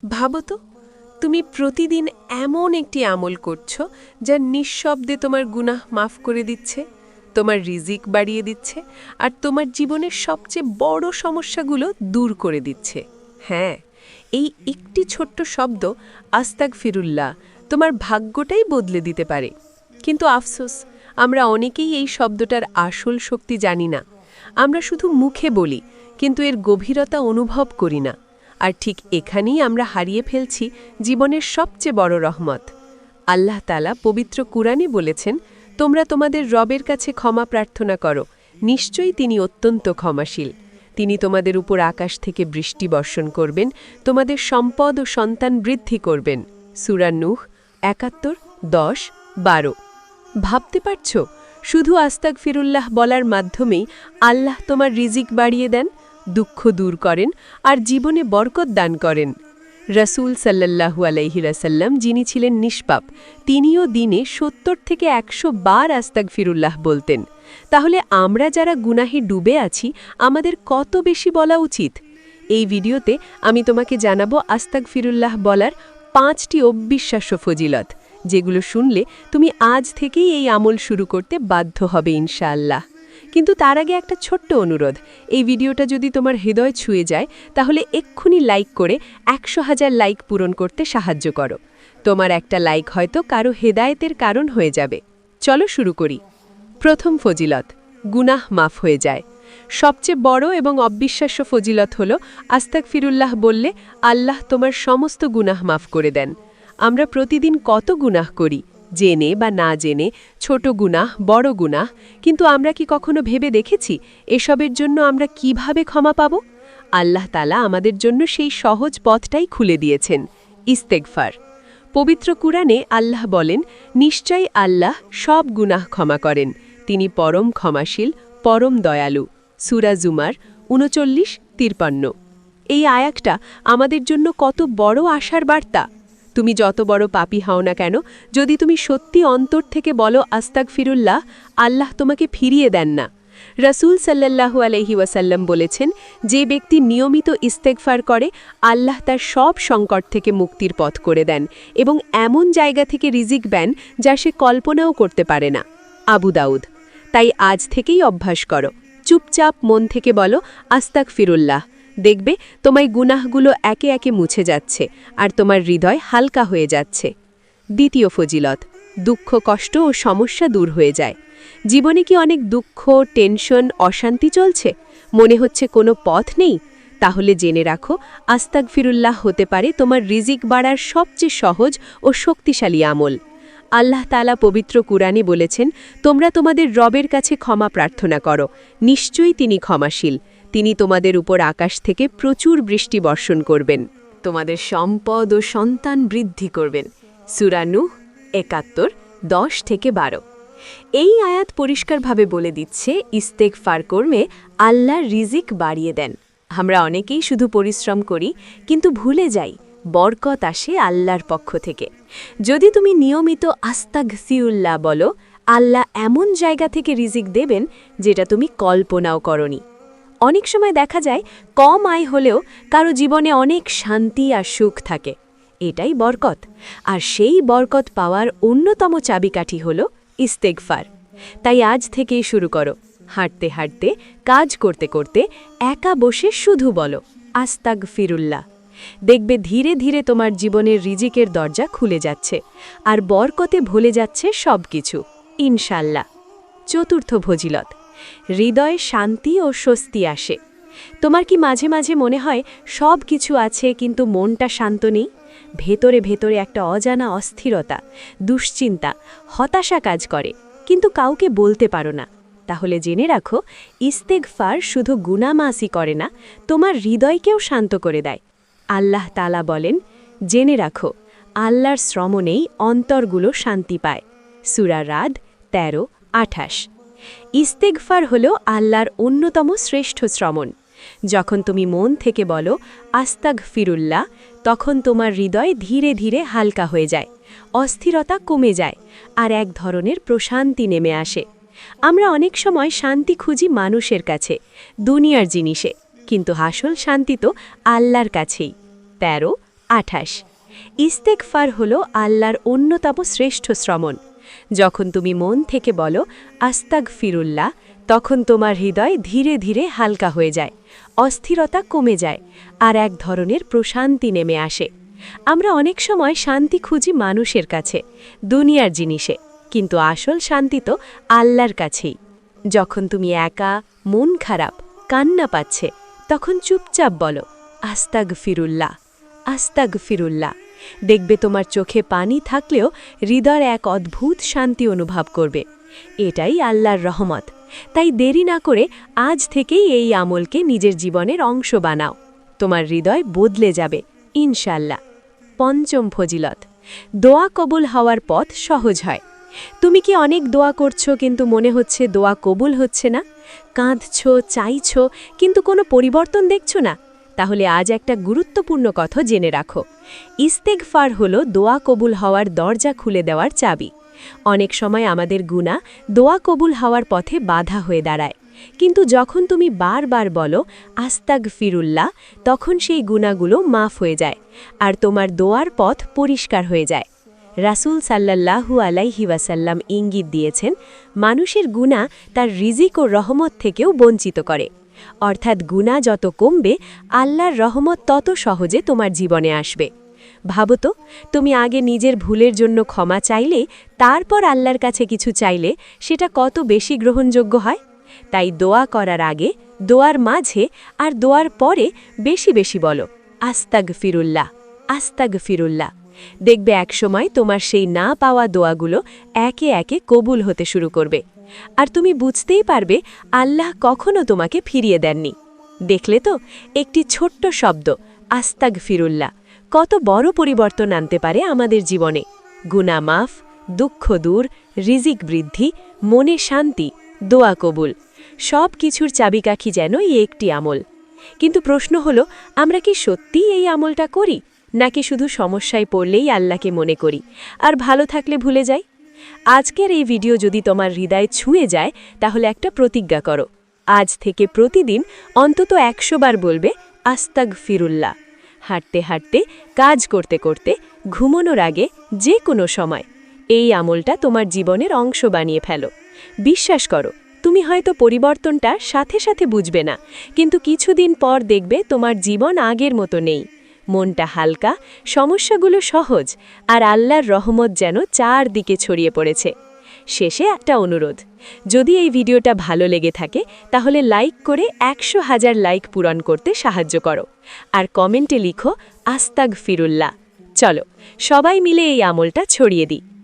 ভাবো তো, তুমি প্রতিদিন এমন একটি আমল করছো যা নিঃশব্দে তোমার গুনাহ মাফ করে দিচ্ছে, তোমার রিজিক বাড়িয়ে দিচ্ছে, আর তোমার জীবনের সবচেয়ে বড় সমস্যাগুলো দূর করে দিচ্ছে। হ্যাঁ, এই একটি ছোট্ট শব্দ আস্তাগফিরুল্লাহ তোমার ভাগ্যটাই বদলে দিতে পারে। কিন্তু আফসোস, আমরা অনেকেই এই শব্দটার আসল শক্তি জানি না। আমরা শুধু মুখে বলি, কিন্তু এর গভীরতা অনুভব করি না। আর ঠিক এখানেই আমরা হারিয়ে ফেলছি জীবনের সবচেয়ে বড় রহমত। আল্লাহ তাআলা পবিত্র কুরআনে বলেছেন, তোমরা তোমাদের রবের কাছে ক্ষমা প্রার্থনা করো, নিশ্চয়ই তিনি অত্যন্ত ক্ষমাশীল। তিনি তোমাদের উপর আকাশ থেকে বৃষ্টি বর্ষণ করবেন, তোমাদের সম্পদ ও সন্তান বৃদ্ধি করবেন। সূরা নূহ ৭১, ১০, ১২। ভাবতে পারছ, শুধু আস্তাগফিরুল্লাহ বলার মাধ্যমেই আল্লাহ তোমার রিজিক বাড়িয়ে দেন, দুঃখ দূর করেন আর জীবনে বরকত দান করেন। রাসূল সাল্লাল্লাহু আলাইহি ওয়াসাল্লাম, যিনি ছিলেন নিষ্পাপ, তিনিও দিনে ৭০ থেকে ১০০ বার আস্তাগফিরুল্লাহ বলতেন। তাহলে আমরা যারা গুনাহে ডুবে আছি, আমাদের কত বেশি বলা উচিত? এই ভিডিওতে আমি তোমাকে জানাবো আস্তাগফিরুল্লাহ বলার ৫টি অবিশ্বাস্য ফজিলত, যেগুলো শুনলে তুমি আজ থেকেই এই আমল শুরু করতে বাধ্য হবে ইনশাআল্লাহ। কিন্তু তার আগে একটা ছোট্ট অনুরোধ, এই ভিডিওটা যদি তোমার হৃদয় ছুঁয়ে যায়, তাহলে এক্ষুনি লাইক করে ১০০,০০০ লাইক পূরণ করতে সাহায্য করো। তোমার একটা লাইক হয়তো কারো হেদায়েতের কারণ হয়ে যাবে। চলো শুরু করি। প্রথম ফজিলত, গুনাহ মাফ হয়ে যায়। সবচেয়ে বড় এবং অবিশ্বাস্য ফজিলত হল আস্তাগফিরুল্লাহ বললে আল্লাহ তোমার সমস্ত গুনাহ মাফ করে দেন। আমরা প্রতিদিন কত গুনাহ করি, জেনে বা না জেনে, ছোট গুনাহ, বড় গুনাহ, কিন্তু আমরা কি কখনো ভেবে দেখেছি এসবের জন্য আমরা কিভাবে ক্ষমা পাব? আল্লাহ তাআলা আমাদের জন্য সেই সহজ পথটাই খুলে দিয়েছেন, ইস্তেগফার। পবিত্র কুরআনে আল্লাহ বলেন, নিশ্চয়ই আল্লাহ সব গুনাহ ক্ষমা করেন, তিনি পরম ক্ষমাশীল, পরম দয়ালু। সূরা জুমার ৩৯-৫৩। এই আয়াতটা আমাদের জন্য কত বড় আশার বার্তা। তুমি যত বড় পাপী হও না কেন, যদি তুমি সত্যি অন্তর থেকে বলো আস্তাগফিরুল্লাহ, আল্লাহ তোমাকে ফিরিয়ে দেন না। রাসূল সাল্লাল্লাহু আলাইহি ওয়াসাল্লাম বলেছেন, যে ব্যক্তি নিয়মিত ইস্তেগফার করে, আল্লাহ তার সব সংকট থেকে মুক্তির পথ করে দেন এবং এমন জায়গা থেকে রিজিক দেন যা সে কল্পনাও করতে পারে না। আবু দাউদ। তাই আজ থেকেই অভ্যাস করো, চুপচাপ মন থেকে বলো আস্তাগফিরুল্লাহ। দেখবে তোমার গুনাহগুলো একে একে মুছে যাচ্ছে আর তোমার হৃদয় হালকা হয়ে যাচ্ছে। দ্বিতীয় ফজিলত, দুঃখ, কষ্ট ও সমস্যা দূর হয়ে যায়। জীবনে কি অনেক দুঃখ, টেনশন, অশান্তি চলছে? মনে হচ্ছে কোনো পথ নেই? তাহলে জেনে রাখো, আস্তাগফিরুল্লাহ হতে পারে তোমার রিজিক বাড়ার সবচেয়ে সহজ ও শক্তিশালী আমল। আল্লাহ তাআলা পবিত্র কুরআনে বলেছেন, তোমরা তোমাদের রবের কাছে ক্ষমা প্রার্থনা করো, নিশ্চয়ই তিনি ক্ষমাশীল। তিনি তোমাদের উপর আকাশ থেকে প্রচুর বৃষ্টি বর্ষণ করবেন, তোমাদের সম্পদ ও সন্তান বৃদ্ধি করবেন। সূরা নূহ ৭১, ১০-১২। এই আয়াত পরিষ্কারভাবে বলে দিচ্ছে, ইস্তেগফার করলে আল্লাহ রিজিক বাড়িয়ে দেন। আমরা অনেকেই শুধু পরিশ্রম করি, কিন্তু ভুলে যাই বরকত আসে আল্লাহর পক্ষ থেকে। যদি তুমি নিয়মিত আস্তাগফিরুল্লাহ বলো, আল্লাহ এমন জায়গা থেকে রিজিক দেবেন যেটা তুমি কল্পনাও করনি। অনেক সময় দেখা যায় কম আয় হলেও কারো জীবনে অনেক শান্তি আর সুখ থাকে। এটাই বরকত। আর সেই বরকত পাওয়ার অন্যতম চাবিকাঠি হল ইস্তেগফার। তাই আজ থেকেই শুরু করো, হাঁটতে হাঁটতে, কাজ করতে করতে, একা বসে শুধু বলো আস্তাগফিরুল্লাহ। দেখবে ধীরে ধীরে তোমার জীবনের রিজিকের দরজা খুলে যাচ্ছে আর বরকতে ভুলে যাচ্ছে সব কিছু, ইনশাল্লাহ। চতুর্থ ফজিলত, হৃদয়ে শান্তি ও স্বস্তি আসে। তোমার কি মাঝে মাঝে মনে হয় সব কিছু আছে কিন্তু মনটা শান্ত নেই? ভেতরে ভেতরে একটা অজানা অস্থিরতা, দুশ্চিন্তা, হতাশা কাজ করে, কিন্তু কাউকে বলতে পারো না? তাহলে জেনে রাখো, ইস্তেগফার শুধু গুনাহ মাফি করে না, তোমার হৃদয়কেও শান্ত করে দেয়। আল্লাহ তাআলা বলেন, জেনে রাখো, আল্লাহর শ্রমণেই অন্তরগুলো শান্তি পায়। সূরা রাদ ১৩-২৮। ইস্তেগফার হল আল্লাহর অন্যতম শ্রেষ্ঠ শ্রমণ। যখন তুমি মন থেকে বলো আস্তাগফিরুল্লাহ, তখন তোমার হৃদয় ধীরে ধীরে হালকা হয়ে যায়, অস্থিরতা কমে যায় আর এক ধরনের প্রশান্তি নেমে আসে। আমরা অনেক সময় শান্তি খুঁজি মানুষের কাছে, দুনিয়ার জিনিসে, কিন্তু আসল শান্তি তো আল্লাহর কাছেই। ১৩, 28 ইস্তেগফার হলো আল্লাহর অন্যতম শ্রেষ্ঠ শ্রমণ। যখন তুমি মন থেকে বলো আস্তাগফিরুল্লাহ, তখন তোমার হৃদয় ধীরে ধীরে হালকা হয়ে যায়, অস্থিরতা কমে যায়, আর এক ধরনের প্রশান্তি নেমে আসে। আমরা অনেক সময় শান্তি খুঁজি মানুষের কাছে, দুনিয়ার জিনিসে, কিন্তু আসল শান্তি তো আল্লাহর কাছেই। যখন তুমি একা, মন খারাপ, কান্না পাচ্ছে, তখন চুপচাপ বলো আস্তাগফিরুল্লাহ, আস্তাগফিরুল্লাহ। দেখবে তোমার চোখে পানি থাকলেও হৃদয় এক অদ্ভুত শান্তি অনুভব করবে। এটাই আল্লাহর রহমত। তাই দেরি না করে আজ থেকেই এই আমলকে নিজের জীবনের অংশ বানাও। তোমার হৃদয় বদলে যাবে ইনশাল্লাহ। পঞ্চম ফজিলত, দোয়া কবুল হওয়ার পথ সহজ হয়। তুমি কি অনেক দোয়া করছো কিন্তু মনে হচ্ছে দোয়া কবুল হচ্ছে না? কাঁদছো, চাইছো, কিন্তু কোনো পরিবর্তন দেখছো না? তাহলে আজ একটা গুরুত্বপূর্ণ কথা জেনে রাখো। ইস্তেগফার হলো দোয়া কবুল হওয়ার দরজা খুলে দেওয়ার চাবি। অনেক সময় আমাদের গুনাহ দোয়া কবুল হওয়ার পথে বাধা হয়ে দাঁড়ায়, কিন্তু যখন তুমি বারবার বলো আস্তাগফিরুল্লাহ, তখন সেই গুনাহগুলো মাফ হয়ে যায়, আর তোমার দোয়ার পথ পরিষ্কার হয়ে যায়। রাসূল সাল্লাল্লাহু আলাইহি ওয়াসাল্লাম ইঙ্গিত দিয়েছেন, মানুষের গুনাহ তার রিজিক ও রহমত থেকেও বঞ্চিত করে। অর্থাৎ গুনাহ যত কমবে, আল্লাহর রহমত তত সহজে তোমার জীবনে আসবে। ভাবো তো, তুমি আগে নিজের ভুলের জন্য ক্ষমা চাইলে, তারপর আল্লাহর কাছে কিছু চাইলে, সেটা কত বেশি গ্রহণযোগ্য হয়। তাই দোয়া করার আগে, দোয়ার মাঝে আর দোয়ার পরে বেশি বেশি বলো আস্তাগফিরুল্লাহ, আস্তাগফিরুল্লাহ। দেখবে একসময় তোমার সেই না পাওয়া দোয়াগুলো একে একে কবুল হতে শুরু করবে, আর তুমি বুঝতেই পারবে আল্লাহ কখনো তোমাকে ফিরিয়ে দেননি। দেখলে তো, একটি ছোট্ট শব্দ আস্তাগফিরুল্লাহ কত বড় পরিবর্তন আনতে পারে আমাদের জীবনে। গুনাহ মাফ, দুঃখ দূর, রিজিক বৃদ্ধি, মনে শান্তি, দোয়া কবুল, সব কিছুর চাবিকাঠি যেন এই একটি আমল। কিন্তু প্রশ্ন হলো, আমরা কি সত্যিই এই আমলটা করি, নাকি শুধু সমস্যায় পড়লেই আল্লাহকে মনে করি আর ভালো থাকলে ভুলে যাই? আজকের এই ভিডিও যদি তোমার হৃদয় ছুঁয়ে যায়, তাহলে একটা প্রতিজ্ঞা করো। আজ থেকে প্রতিদিন অন্তত 100 বার বলবে আস্তাগফিরুল্লাহ। হাঁটতে হাঁটতে, কাজ করতে করতে, ঘুমানোর আগে, যে কোনো সময় এই আমলটা তোমার জীবনের অংশ বানিয়ে ফেলো। বিশ্বাস করো, তুমি হয়তো পরিবর্তনটা সাথে সাথে বুঝবে না, কিন্তু কিছুদিন পর দেখবে তোমার জীবন আগের মতো নেই। মনটা হালকা, সমস্যাগুলো সহজ, আর আল্লাহর রহমত যেন চারদিকে ছড়িয়ে পড়েছে। শেষে একটা অনুরোধ, যদি এই ভিডিওটা ভালো লেগে থাকে, তাহলে লাইক করে 100,000 লাইক পূরণ করতে সাহায্য করো, আর কমেন্টে লিখো আস্তাগফিরুল্লাহ। চলো সবাই মিলে এই আমলটা ছড়িয়ে দিই।